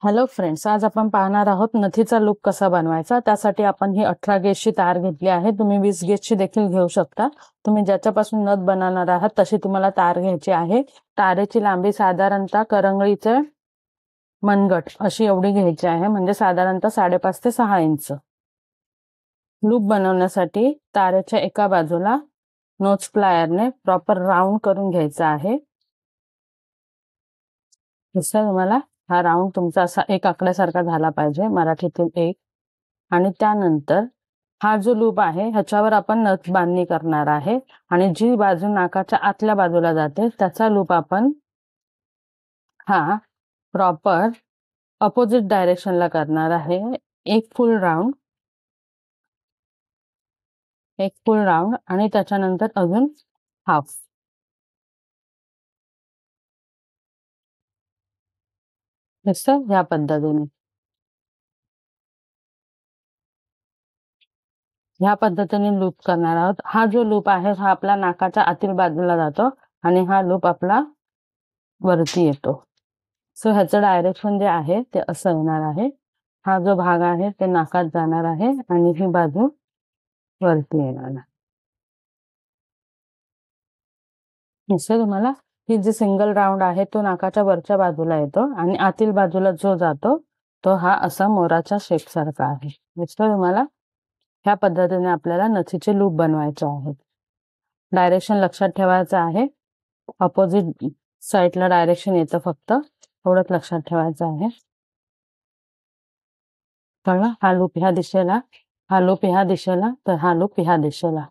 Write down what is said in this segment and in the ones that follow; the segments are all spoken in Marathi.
हॅलो फ्रेंड्स, आज आपण पाहणार आहोत नथीचा लूप कसा बनवायचा। त्यासाठी आपण ही 18 गेजची तार घेतली आहे। तुम्ही 20 गेजची देखील घेऊ शकता। तुम्ही ज्याच्यापासून नथ बनवणार आहात तशी तुम्हाला तार घ्यायची आहे। तारेची लांबी साधारणतः करंगळीचे मनगट अशी एवढी घ्यायची आहे, म्हणजे साधारणतः 5.5 ते 6 इंच। लूप बनवण्यासाठी तारेच्या एका बाजूला नोच प्लायरने प्रॉपर राऊंड करून घ्यायचा आहे। जसं तुम्हाला हा राऊंड तुमचा असा एक आकड्यासारखा झाला पाहिजे, मराठीतून एक। आणि त्यानंतर हा जो लूप आहे ह्याच्यावर आपण नथ बांधणी करणार आहे, आणि जी बाजू नाकाच्या आतल्या बाजूला जाते त्याचा लूप आपण हा प्रॉपर अपोजिट डायरेक्शनला करणार आहे। एक फुल राऊंड आणि त्याच्यानंतर अजून हाफ। दिसतं या पद्धतीने। ह्या पद्धतीने लूप करणार आहोत। हा जो लूप आहे हा आपला नाकाच्या आतील बाजूला जातो आणि हा लूप आपला वरती येतो। सो ह्याचं डायरेक्शन जे आहे ते असं येणार आहे। हा जो भाग आहे ते नाकात जाणार आहे आणि ही बाजू वरती येणार आहे। दिसतं तुम्हाला? ही जी सिंगल राऊंड आहे तो नाकाच्या वरच्या बाजूला येतो आणि आतील बाजूला जो जातो तो हा असा मोराच्या शेप सारखा आहे। दिसतं तुम्हाला? ह्या पद्धतीने आपल्याला नथीचे लूप बनवायचे आहेत। डायरेक्शन लक्षात ठेवायचं आहे। अपोजिट साइडला डायरेक्शन येतं, फक्त एवढंच लक्षात ठेवायचं आहे। कळलं? हा लूप ह्या दिशेला, हा लूप ह्या दिशेला, तर हा लूप ह्या दिशेला।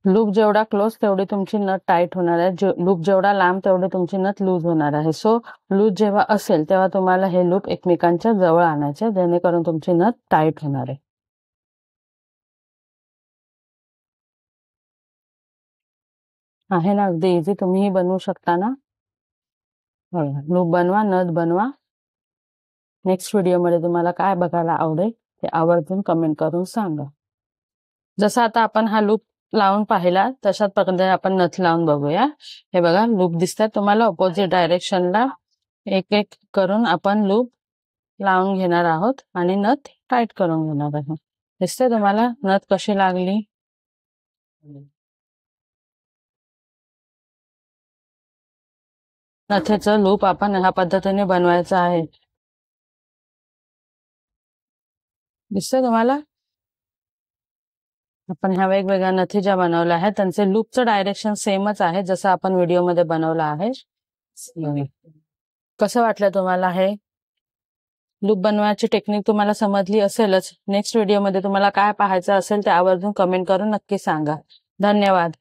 लूप जेवढा क्लोज तेवढी तुमची नथ टाईट होणार आहे। लूप जेवढा लांब तेवढी तुमची नथ लूज होणार आहे। सो लूज जेव्हा असेल तेव्हा तुम्हाला हे लूप एकमेकांच्या जवळ आणायचे, जेणेकरून तुमची नथ टाईट होणार आहे। आहे ना, अगदी इझी। तुम्हीही बनवू शकता ना। लूप बनवा, नथ बनवा। नेक्स्ट व्हिडिओमध्ये तुम्हाला काय बघायला आवडेल ते आवर्जून कमेंट करून सांगा। जसं आता आपण हा लूप लावून पाहिला तशाच पद्धतीने आपण नथ लावून बघूया। हे बघा, लूप दिसतात तुम्हाला अपोजिट डायरेक्शनला। एक एक करून आपण लूप लावून घेणार आहोत आणि नथ टाईट करून घेणार आहोत। दिसते तुम्हाला नथ कशी लागली? नथीचं लूप आपण ह्या पद्धतीने बनवायचं आहे। दिसते तुम्हाला? आपण ह्या वेगवेगळ्या नथी ज्या बनवल्या आहेत त्यांचे लूपचं डायरेक्शन सेमच आहे जसं आपण व्हिडिओमध्ये बनवलं आहे। कसं वाटलं तुम्हाला हे लूप बनवायची टेक्निक? तुम्हाला समजली असेलच। नेक्स्ट व्हिडिओमध्ये तुम्हाला काय पाहायचं असेल ते आवर्जून कमेंट करून नक्की सांगा। धन्यवाद।